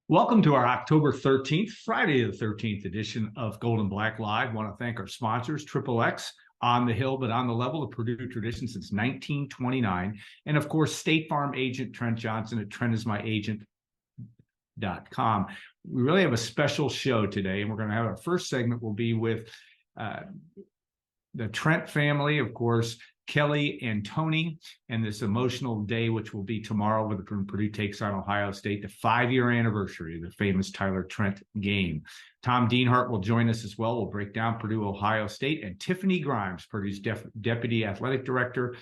Welcome to our October 13th, Friday the 13th edition of Gold and Black Live. I want to thank our sponsors, Triple X, On the Hill, but on the level, of Purdue tradition since 1929. And of course, State Farm agent Trent Johnson at trentismyagent.com. We really have a special show today, and we're going to have our first segment will be with the Trent family, of course, Kelly and Tony, and this emotional day, which will be tomorrow when Purdue takes on Ohio State, the 5-year anniversary of the famous Tyler Trent game. Tom Dienhart will join us as well. We'll break down Purdue, Ohio State, and Tiffany Grimes, Purdue's Deputy Athletic Director,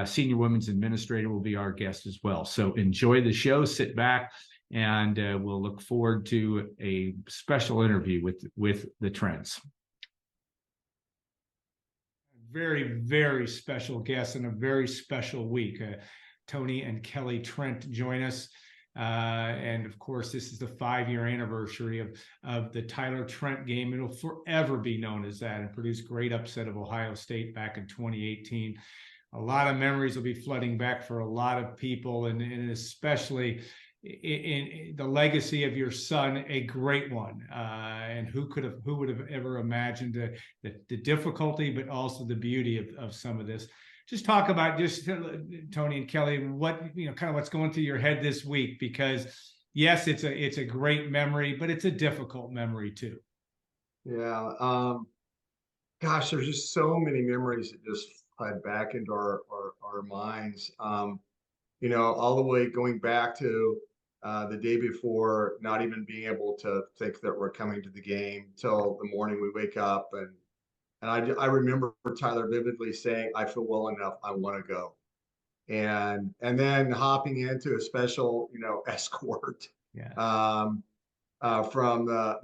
Senior Women's Administrator, will be our guest as well. So enjoy the show, sit back, and we'll look forward to a special interview with the Trents. Very, very special guests and a very special week. Tony and Kelly Trent join us. And of course, this is the 5-year anniversary of the Tyler Trent game. It'll forever be known as that, and Purdue's great upset of Ohio State back in 2018. A lot of memories will be flooding back for a lot of people, and especially in the legacy of your son, a great one. And who would have ever imagined the difficulty, but also the beauty of some of this. Just talk about Tony and Kelly, kind of what's going through your head this week, because yes, it's a great memory, but it's a difficult memory too. Yeah. Gosh, there's just so many memories that just flood back into our minds. All the way going back to the day before, not even being able to think that we're coming to the game till the morning we wake up. And I remember Tyler vividly saying, "I feel well enough, I want to go." And then hopping into a special, escort from the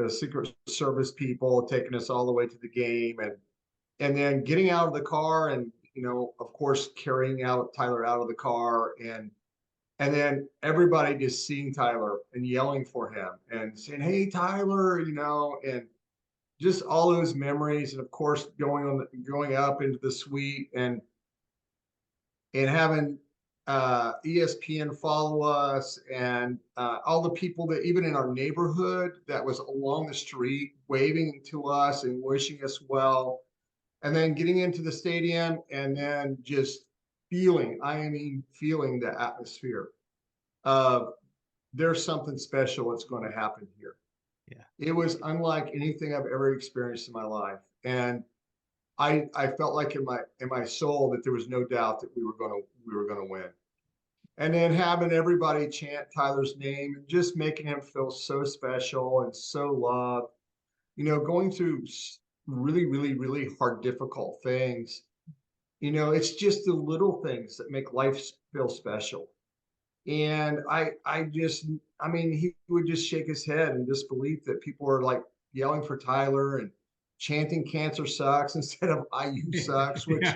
Secret Service people, taking us all the way to the game, and then getting out of the car and, of course, carrying out Tyler out of the car, and then everybody just seeing Tyler and yelling for him and saying, "Hey, Tyler," and just all those memories. And of course, going up into the suite and having ESPN follow us, and all the people that even in our neighborhood that was along the street waving to us and wishing us well. And then getting into the stadium and then just feeling the atmosphere of there's something special that's going to happen here. Yeah. It was unlike anything I've ever experienced in my life. And I felt like in my soul that there was no doubt that we were going to win. And then having everybody chant Tyler's name and just making him feel so special and so loved, going through really, really, really hard, difficult things. It's just the little things that make life feel special. And he would just shake his head in disbelief that people were like yelling for Tyler and chanting "cancer sucks" instead of "IU sucks," which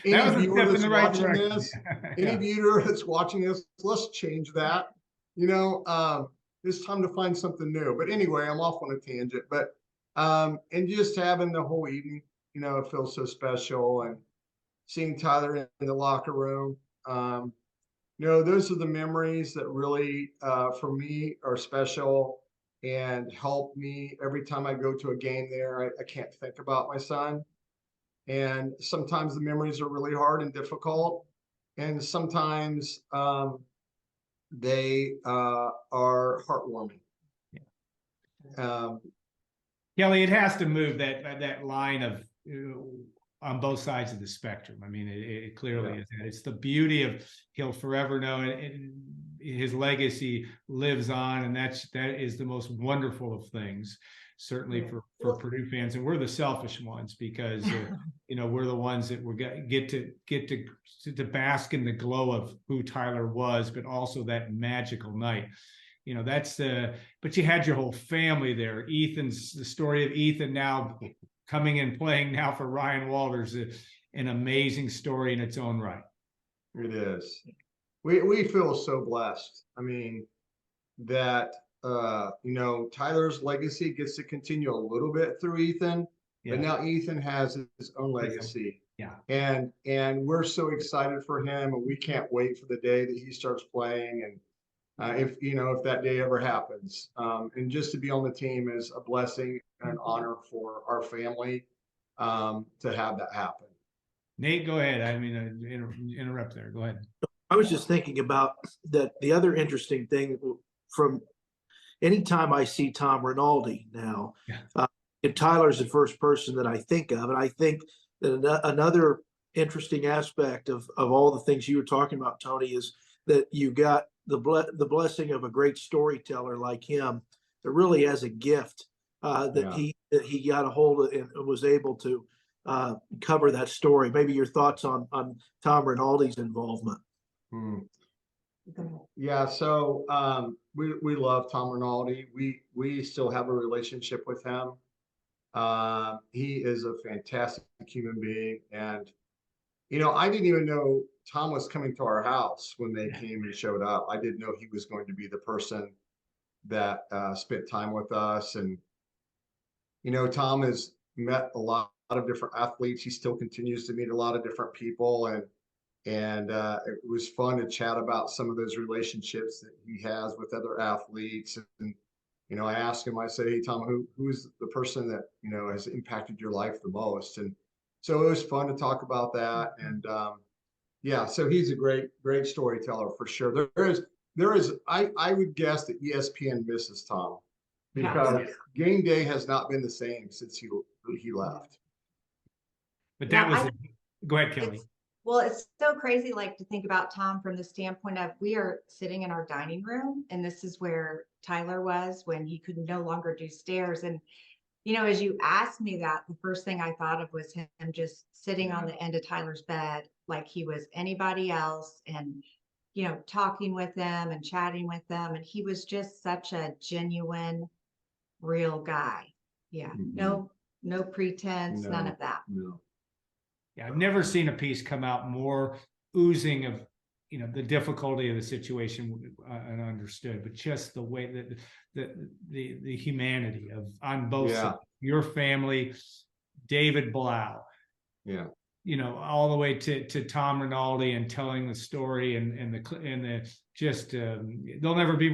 any viewer that's watching this, any viewer that's watching this, let's change that. It's time to find something new. But anyway, I'm off on a tangent. But and just having the whole evening, it feels so special, and seeing Tyler in the locker room. Those are the memories that really, for me, are special and help me every time I go to a game there. I can't think about my son. And sometimes the memories are really hard and difficult. And sometimes they are heartwarming. Yeah. Kelly, it has to move that line of on both sides of the spectrum. I mean, it clearly is that. It's the beauty of he'll forever know, and his legacy lives on, and that is the most wonderful of things, certainly for Purdue fans. And we're the selfish ones because we're the ones that get to bask in the glow of who Tyler was, but also that magical night. But you had your whole family there. The story of Ethan now coming and playing now for Ryan Walters, an amazing story in its own right. It is. We feel so blessed. I mean, that Tyler's legacy gets to continue a little bit through Ethan, but now Ethan has his own legacy. Yeah. And we're so excited for him, and we can't wait for the day that he starts playing. if that day ever happens. And just to be on the team is a blessing and an honor for our family to have that happen. Nate, go ahead. I mean, interrupt there. Go ahead. I was just thinking about that. The other interesting thing from anytime I see Tom Rinaldi now, Yeah. Tyler's the first person that I think of. And I think that another interesting aspect of all the things you were talking about, Tony, is that you got the blessing of a great storyteller like him that really has a gift that he got a hold of and was able to cover that story. Maybe your thoughts on Tom Rinaldi's involvement. Yeah, so we love Tom Rinaldi. We still have a relationship with him. He is a fantastic human being, and I didn't even know Tom was coming to our house when they came and showed up. I didn't know he was going to be the person that spent time with us. And Tom has met a lot of different athletes. He still continues to meet a lot of different people, and it was fun to chat about some of those relationships that he has with other athletes. And I asked him, I said, "Hey, Tom, who's the person that has impacted your life the most?" And so it was fun to talk about that. And yeah, so he's a great storyteller for sure. There is I would guess that ESPN misses Tom, because game day has not been the same since he left. But that was go ahead, Kelly. Well, it's so crazy, like, to think about Tom from the standpoint of, we are sitting in our dining room, and this is where Tyler was when he could no longer do stairs. And, as you asked me that, the first thing I thought of was him just sitting on the end of Tyler's bed like he was anybody else, and, talking with them and chatting with them. And he was just such a genuine, real guy. Yeah. No pretense, none of that. No. Yeah, I've never seen a piece come out more oozing of the difficulty of the situation and understood, but just the way that the humanity of on both sides, your family, David Blau, all the way to Tom Rinaldi, and telling the story and the just they'll never be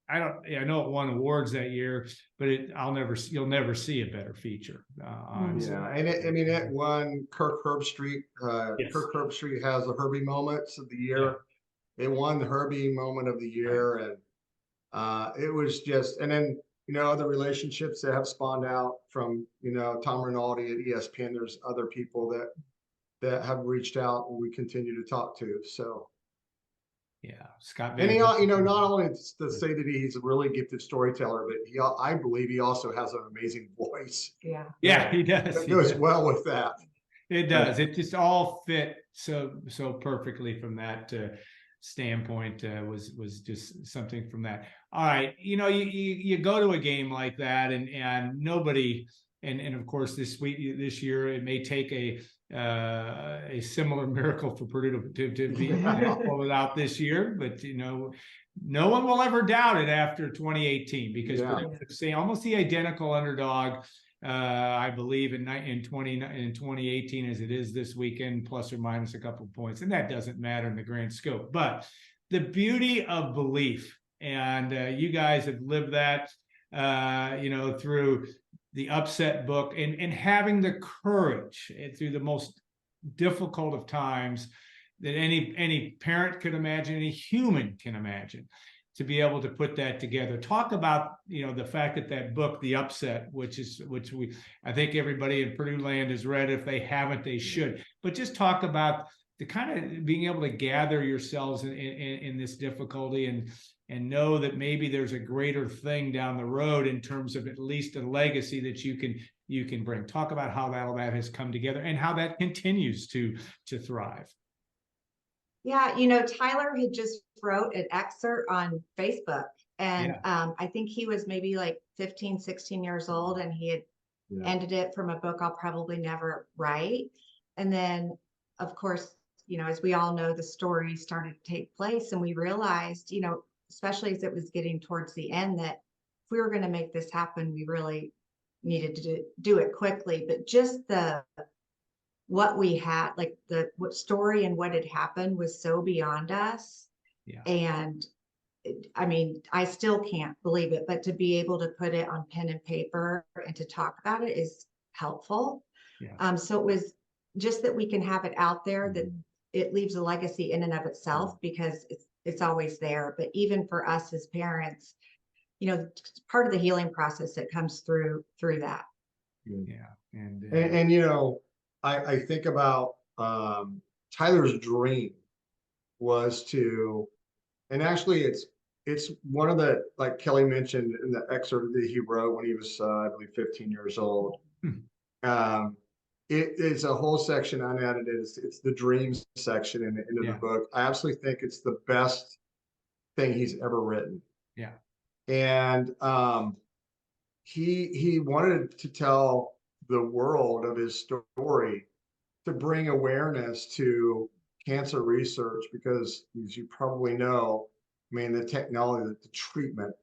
I know it won awards that year, but you'll never see a better feature. And it won Kirk Herbstreit. Kirk Herbstreit has the Herbie Moments of the year. It won the Herbie Moment of the year, and it was just. And then other relationships that have spawned out from Tom Rinaldi at ESPN. There's other people that have reached out, and we continue to talk to. So. Yeah, Scott. And he, not only to say that he's a really gifted storyteller, but I believe he also has an amazing voice. Yeah, he does. It goes well with that. It does. It just all fit so perfectly from that standpoint. Was just something from that. All right, you go to a game like that, and nobody. And of course, this year it may take a similar miracle for Purdue to be pulled out this year, but no one will ever doubt it after 2018, because Purdue almost the identical underdog, I believe in 2018 as it is this weekend, plus or minus a couple of points, and that doesn't matter in the grand scope. But the beauty of belief, and you guys have lived that, through the upset book, and having the courage through the most difficult of times that any parent could imagine, any human can imagine, to be able to put that together. Talk about the fact that book, The Upset, which I think everybody in Purdue land has read. If they haven't, they should. But just talk about the kind of being able to gather yourselves in this difficulty, and know that maybe there's a greater thing down the road in terms of at least a legacy that you can bring. Talk about how all that has come together and how that continues to thrive. Yeah, Tyler had just wrote an excerpt on Facebook, and I think he was maybe like 15, 16 years old, and he had ended it from a book I'll probably never write. And then, of course, as we all know, the story started to take place, and we realized, especially as it was getting towards the end, that if we were going to make this happen, we really needed to do it quickly. But just what we had, what story and what had happened was so beyond us. And I mean, I still can't believe it, but to be able to put it on pen and paper and to talk about it is helpful. Yeah. So it was just that we can have it out there, that it leaves a legacy in and of itself, because it's always there. But even for us as parents, you know, part of the healing process that comes through that. Yeah. And you know, I think about Tyler's dream was to, and actually it's one of the, like Kelly mentioned in the excerpt that he wrote when he was I believe 15 years old. It is a whole section unedited. It's the dreams section in the end of the book. I absolutely think it's the best thing he's ever written. Yeah. And he wanted to tell the world of his story, to bring awareness to cancer research, because as you probably know, I mean, the technology, the treatment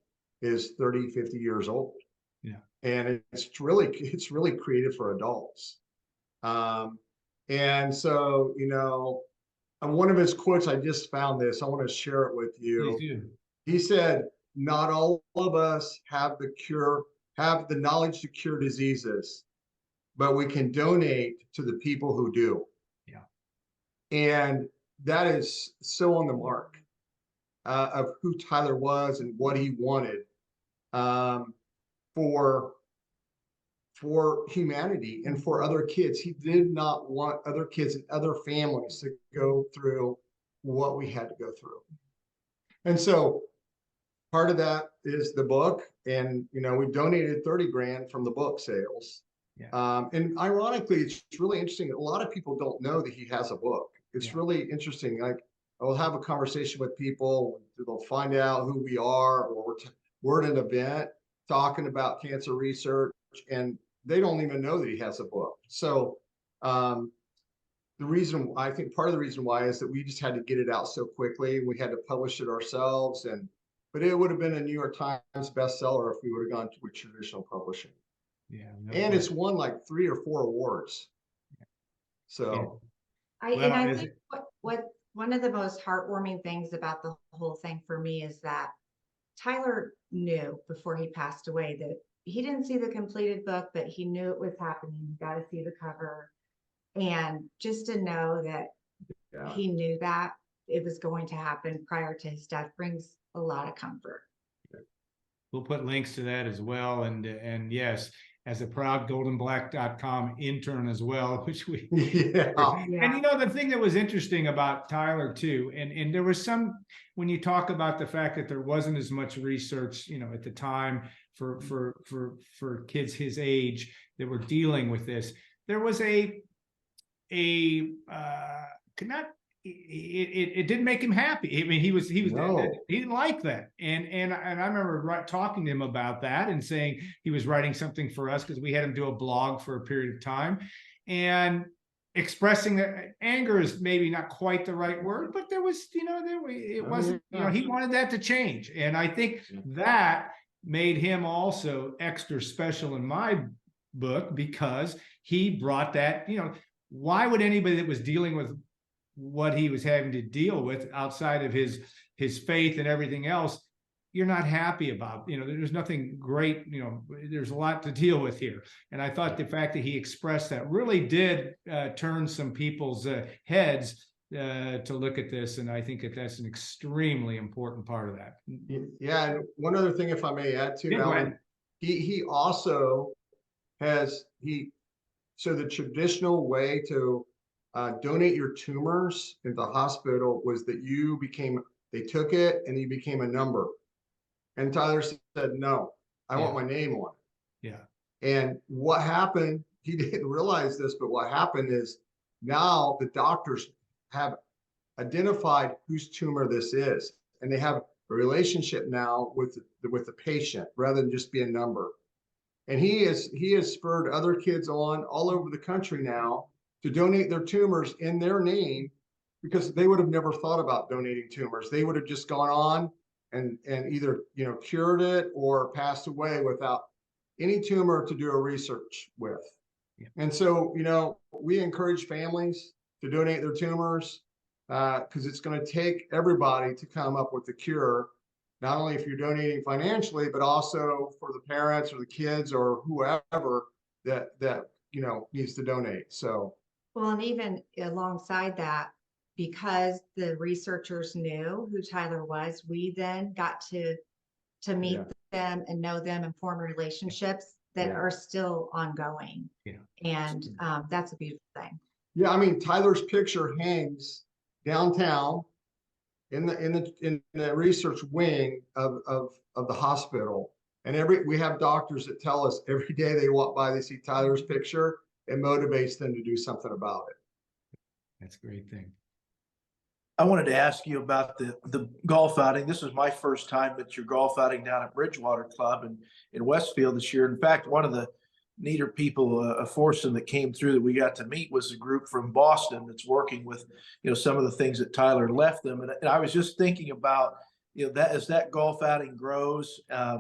is 30, 50 years old. Yeah. And it's really created for adults. And so, you know, one of his quotes, I just found this, I want to share it with you. Please do. He said, not all of us have the knowledge to cure diseases, but we can donate to the people who do. Yeah. And that is so on the mark of who Tyler was and what he wanted for humanity and for other kids. He did not want other kids and other families to go through what we had to go through. And so part of that is the book. And, you know, we donated 30 grand from the book sales. Yeah. And ironically, it's really interesting. A lot of people don't know that he has a book. It's really interesting. Like, I will have a conversation with people, they'll find out who we are, or we're at an event talking about cancer research, and they don't even know that he has a book. So the reason, I think part of the reason why is that we just had to get it out so quickly. We had to publish it ourselves, but it would have been a New York Times bestseller if we would have gone to a traditional publishing. Yeah. And it's won like 3 or 4 awards. So I think what one of the most heartwarming things about the whole thing for me is that Tyler knew before he passed away that he didn't see the completed book, but he knew it was happening. You got to see the cover. And just to know that he knew that it was going to happen prior to his death brings a lot of comfort. We'll put links to that as well. And yes, as a proud goldenblack.com intern as well, which we and you know, the thing that was interesting about Tyler too, and there was some, when you talk about the fact that there wasn't as much research, you know, at the time for kids his age that were dealing with this, there was it didn't make him happy. I mean, he didn't like that. And I remember talking to him about that and saying he was writing something for us because we had him do a blog for a period of time, and expressing that anger is maybe not quite the right word, but there was, you know, it wasn't, you know, he wanted that to change. And I think that made him also extra special in my book, because he brought that, you know, why would anybody that was dealing with what he was having to deal with outside of his faith and everything else, you're not happy about, you know, there's nothing great, you know, there's a lot to deal with here. And I thought the fact that he expressed that really did turn some people's heads to look at this. And I think that's an extremely important part of that. Yeah. And one other thing, if I may add to, Alan, he also has, so the traditional way to donate your tumors in the hospital was that they took it and you became a number. And Tyler said, no, I want my name on it. Yeah. And what happened, he didn't realize this, but what happened is now the doctors have identified whose tumor this is. And they have a relationship now with the patient rather than just be a number. And he has spurred other kids on all over the country now to donate their tumors in their name, because they would have never thought about donating tumors. They would have just gone on and either, you know, cured it or passed away without any tumor to do a research with. Yeah. And so, you know, we encourage families to donate their tumors because it's going to take everybody to come up with the cure. not only if you're donating financially, but also for the parents or the kids or whoever that needs to donate. So Well, and even alongside that, because the researchers knew who Tyler was, we then got to meet yeah, them and know them and form relationships that yeah. are still ongoing. Yeah. And that's a beautiful thing. Yeah, I mean, Tyler's picture hangs downtown in the research wing of the hospital. And we have doctors that tell us every day they walk by, they see Tyler's picture, it motivates them to do something about it. That's a great thing. I wanted to ask you about the golf outing. This was my first time at your golf outing down at Bridgewater Club in Westfield this year. In fact, one of the neater people, a foursome that came through that we got to meet was a group from Boston that's working with, some of the things that Tyler left them. And I was just thinking about, that as that golf outing grows,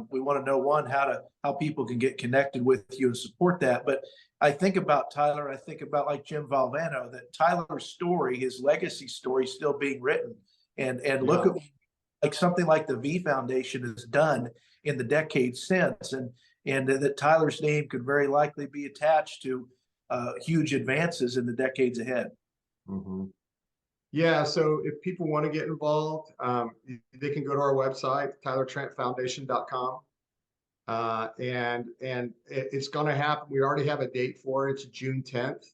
we want to know, one, how people can get connected with you and support that. But I think about Tyler, I think about like Jim Valvano, that Tyler's story, his legacy story, is still being written. And look at like something like the V Foundation has done in the decades since, and that Tyler's name could very likely be attached to huge advances in the decades ahead. Mm-hmm. Yeah, so if people want to get involved, they can go to our website, tylertrentfoundation.com. And it's going to happen. We already have a date for it. It's June 10th.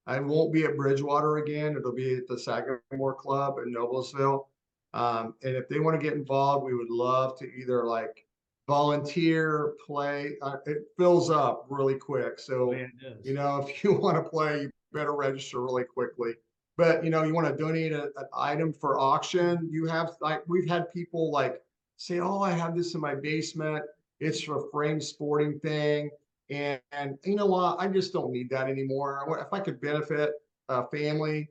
I won't be at Bridgewater again. It'll be at the Sagamore Club in Noblesville. And if they want to get involved, we would love to either like volunteer, play. It fills up really quick. So, if you want to play, you better register really quickly. But, you want to donate an item for auction. We've had people like say, oh, I have this in my basement. It's a framed sporting thing. And you know what? I just don't need that anymore. If I could benefit a family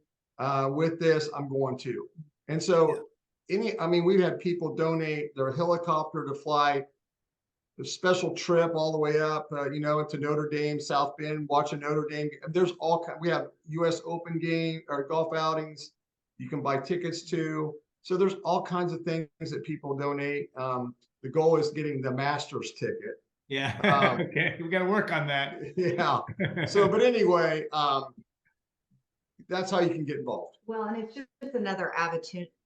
with this, I'm going to. And so we've had people donate their helicopter to fly the special trip all the way up, into Notre Dame, South Bend, watch a Notre Dame. There's we have US Open game or golf outings you can buy tickets to. So there's all kinds of things that people donate. The goal is getting the Masters ticket. Yeah. Okay. We got to work on that. Yeah. So, but anyway, that's how you can get involved. Well, and it's just another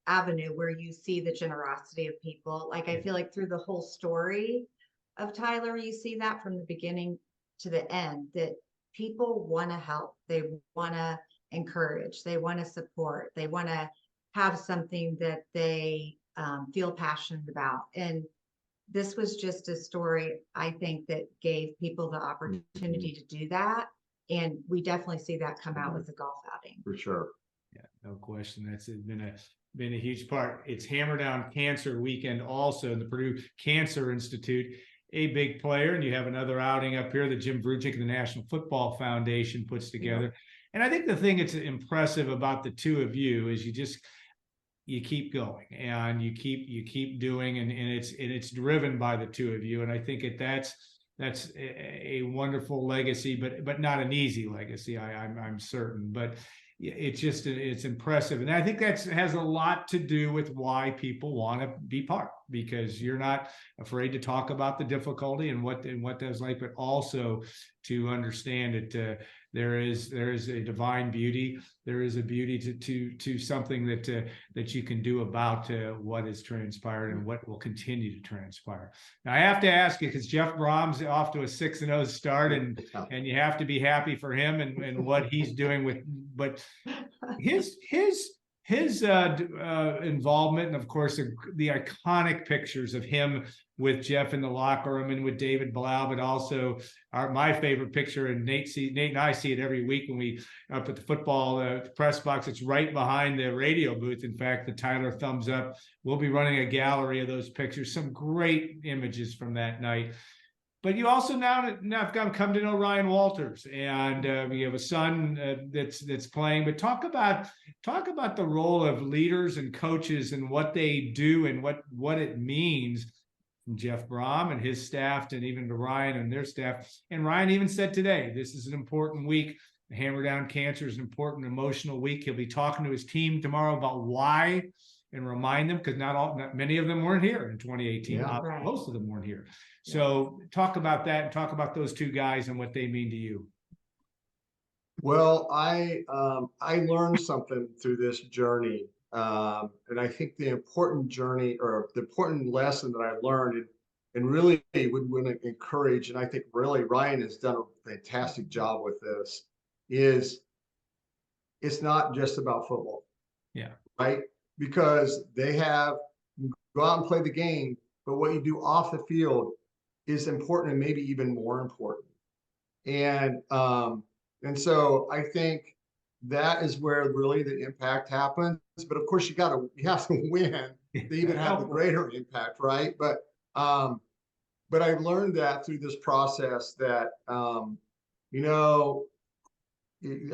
avenue where you see the generosity of people. Like, I feel like through the whole story of Tyler, you see that from the beginning to the end, that people want to help. They want to encourage. They want to support. They want to have something that they feel passionate about. And this was just a story, I think, that gave people the opportunity to do that. And we definitely see that come out with the golf outing. For sure. Yeah, no question. That's been a huge part. It's Hammer Down Cancer Weekend also, the Purdue Cancer Institute, a big player. And you have another outing up here that Jim Vrujik and the National Football Foundation puts together. Yeah. And I think the thing that's impressive about the two of you is you keep going and you keep doing, and it's driven by the two of you. And I think that's a wonderful legacy, but not an easy legacy. I'm certain, but it's impressive. And I think that has a lot to do with why people want to be part, because you're not afraid to talk about the difficulty and what that's like, but also to understand it. There is a divine beauty. There is a beauty to something that you can do about what has transpired and what will continue to transpire. Now I have to ask you, because Jeff Brom's off to a 6-0 start, and you have to be happy for him and what he's doing but his involvement, and of course the iconic pictures of him with Jeff in the locker room and with David Blau, but also my favorite picture, and Nate and I see it every week when we up at the football press box. It's right behind the radio booth. In fact, the Tyler thumbs up. We'll be running a gallery of those pictures. Some great images from that night. But you also now have come to know Ryan Walters, and you have a son that's playing. But talk about the role of leaders and coaches and what they do and what it means from Jeff Brom and his staff, and even to Ryan and their staff. And Ryan even said today, this is an important week. Hammer Down Cancer is an important emotional week. He'll be talking to his team tomorrow about why and remind them, because not many of them weren't here in 2018. Yeah. Right. Most of them weren't here. So talk about that and talk about those two guys and what they mean to you. Well, I learned something through this journey, and I think the important journey or the important lesson that I learned, and really would want to encourage, and I think really Ryan has done a fantastic job with this, is it's not just about football. Yeah. Right? Because they have go out and play the game, but what you do off the field is important and maybe even more important. And so I think that is where really the impact happens. But of course, you have to win to even have the greater impact, right? But I've learned that through this process that you know,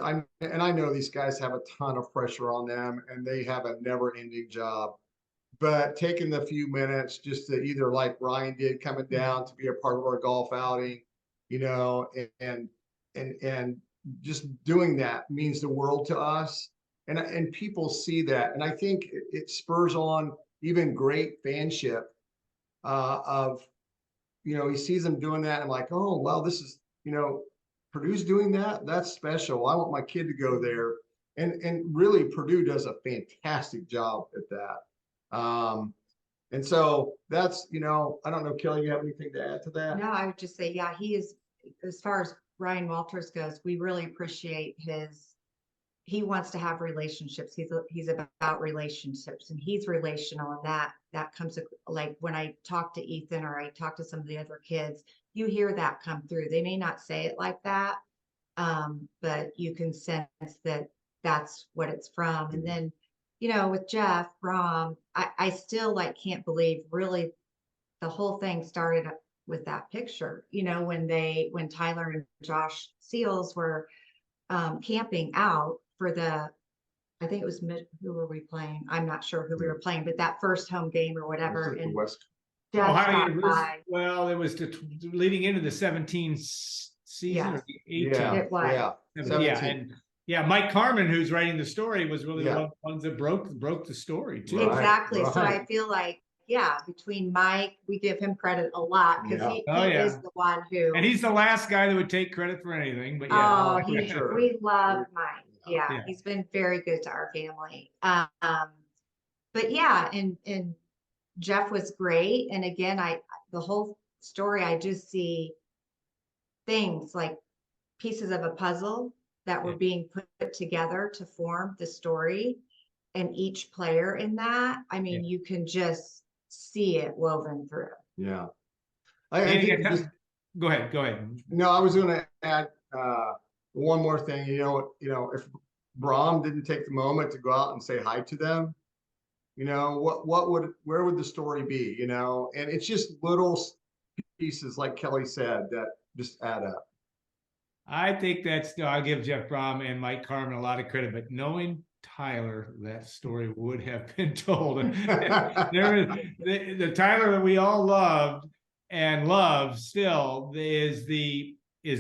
I know these guys have a ton of pressure on them and they have a never-ending job. But taking the few minutes just to either, like Ryan did, coming down to be a part of our golf outing, you know, and just doing that means the world to us. And people see that. And I think it spurs on even great fanship of, you know, he sees them doing that and like, oh, well, this is, you know, Purdue's doing that. That's special. I want my kid to go there. And really Purdue does a fantastic job at that. And so that's, you know, I don't know, Kelly, you have anything to add to that? No, I would just say, yeah, he is, as far as Ryan Walters goes, we really appreciate he wants to have relationships. He's about relationships, and he's relational, and that comes like when I talk to Ethan or I talk to some of the other kids, you hear that come through. They may not say it like that, but you can sense that that's what it's from. And then, you know, with Jeff Brom, I still can't believe really the whole thing started with that picture, you know, when Tyler and Josh Seals were camping out for I think it was who were we playing? I'm not sure who we were playing, but that first home game or whatever. And Jeff stopped by. Well, it was leading into the 17 season or the 18. Yeah, it was. Yeah, 17. And Mike Carmen, who's writing the story, was really one of the ones that broke the story too. Exactly. Right. So I feel like, between Mike, we give him credit a lot because he is the one who. And he's the last guy that would take credit for anything. But we love Mike. Yeah, he's been very good to our family. But and Jeff was great. And again, the whole story, I just see things like pieces of a puzzle that were being put together to form the story, and each player in that, I mean, you can just see it woven through. Yeah. Go ahead. No, I was going to add one more thing. You know, if Brom didn't take the moment to go out and say hi to them, you know, where would the story be? You know, and it's just little pieces, like Kelly said, that just add up. I think I'll give Jeff Brom and Mike Carmen a lot of credit, but knowing Tyler, that story would have been told. The Tyler that we all loved and love still is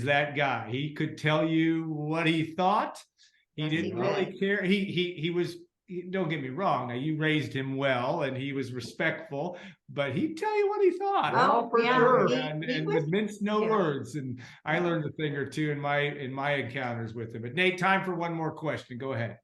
that guy. He could tell you what he thought. He didn't really care. He was, don't get me wrong. Now, you raised him well and he was respectful, but he'd tell you what he thought. Oh, for sure. And with mince no words. And I learned a thing or two in my encounters with him. But Nate, time for one more question. Go ahead.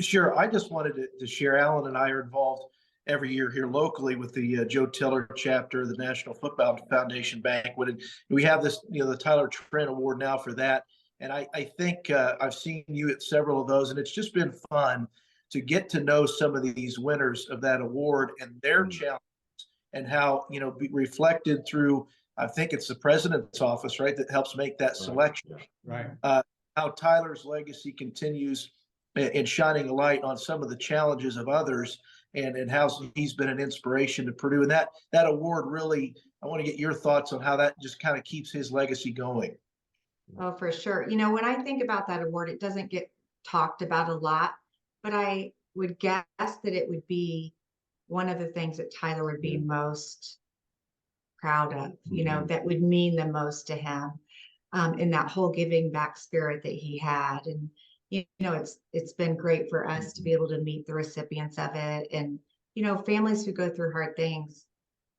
Sure. I just wanted to share, Alan and I are involved every year here locally with the Joe Tiller chapter of the National Football Foundation banquet. And we have this, the Tyler Trent Award now for that. And I think I've seen you at several of those, and it's just been fun to get to know some of these winners of that award and their challenges and how, be reflected through, I think it's the president's office, right, that helps make that selection. Right. How Tyler's legacy continues in shining a light on some of the challenges of others, and how he's been an inspiration to Purdue. And that award really, I want to get your thoughts on how that just kind of keeps his legacy going. Oh, for sure. When I think about that award, it doesn't get talked about a lot, but I would guess that it would be one of the things that Tyler would be most proud of, that would mean the most to him, in that whole giving back spirit that he had. And, it's been great for us to be able to meet the recipients of it. And, you know, families who go through hard things,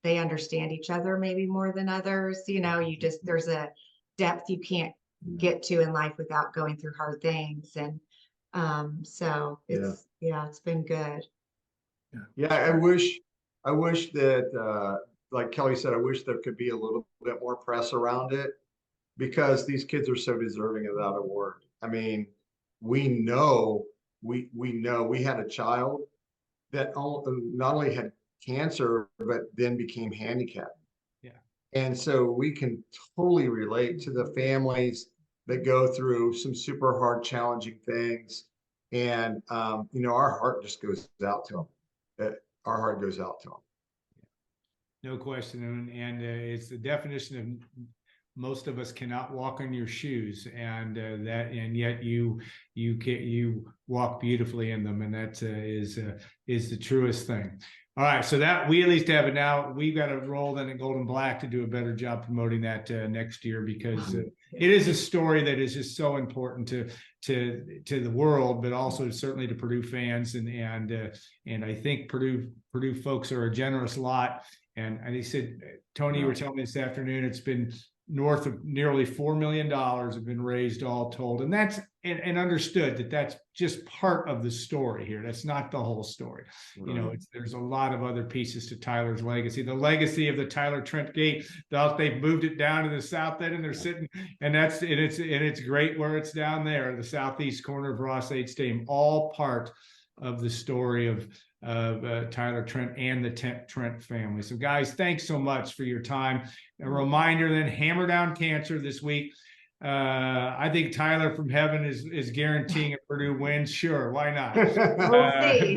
they understand each other maybe more than others. You know, there's a depth you can't get to in life without going through hard things. And so it's been good. Yeah, I wish that, like Kelly said, I wish there could be a little bit more press around it because these kids are so deserving of that award. I mean, we know, we know we had a child that not only had cancer, but then became handicapped. Yeah. And so we can totally relate to the families that go through some super hard, challenging things. And, our heart just goes out to them. Our heart goes out to them. No question. And it's the definition of most of us cannot walk in your shoes, and yet you walk beautifully in them, and that is the truest thing. All right, so that we at least have it now. We've got to roll then at Golden Black to do a better job promoting that next year, because it is a story that is just so important to the world, but also certainly to Purdue fans, and I think Purdue folks are a generous lot. And he said, Tony, you were telling me this afternoon, it's been north of nearly $4 million have been raised all told. And that's and understood that that's just part of the story here. That's not the whole story. Right. You know, there's a lot of other pieces to Tyler's legacy. The legacy of the Tyler Trent gate, they've moved it down to the south end, and they're sitting, and it's great where it's down there, the southeast corner of Ross-Ade Stadium, all part of the story of Tyler Trent and the Trent family. So guys, thanks so much for your time. A reminder then, hammer down cancer this week. I think Tyler from heaven is guaranteeing a Purdue win. Sure, why not? We'll see.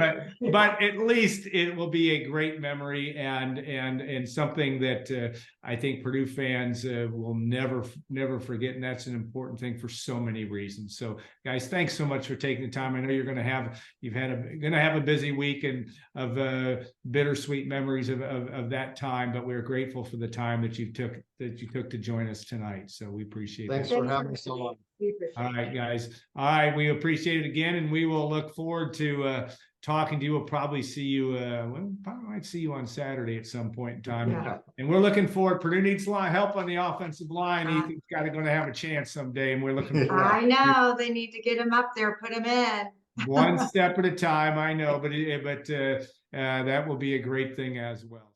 But at least it will be a great memory and something that I think Purdue fans will never forget, and that's an important thing for so many reasons. So, guys, thanks so much for taking the time. I know you're going to have a busy week and of bittersweet memories of that time, but we're grateful for the time that you took to join us tonight. So we appreciate it. Thanks for having us on. All right, guys. All right, we appreciate it again, and we will look forward to talking to you. We'll probably see you. Probably might see you on Saturday at some point in time. Yeah. And we're looking forward. Purdue needs a lot of help on the offensive line. Ethan's going to have a chance someday, and we're looking forward. I know they need to get him up there, put him in. One step at a time. I know, but that will be a great thing as well.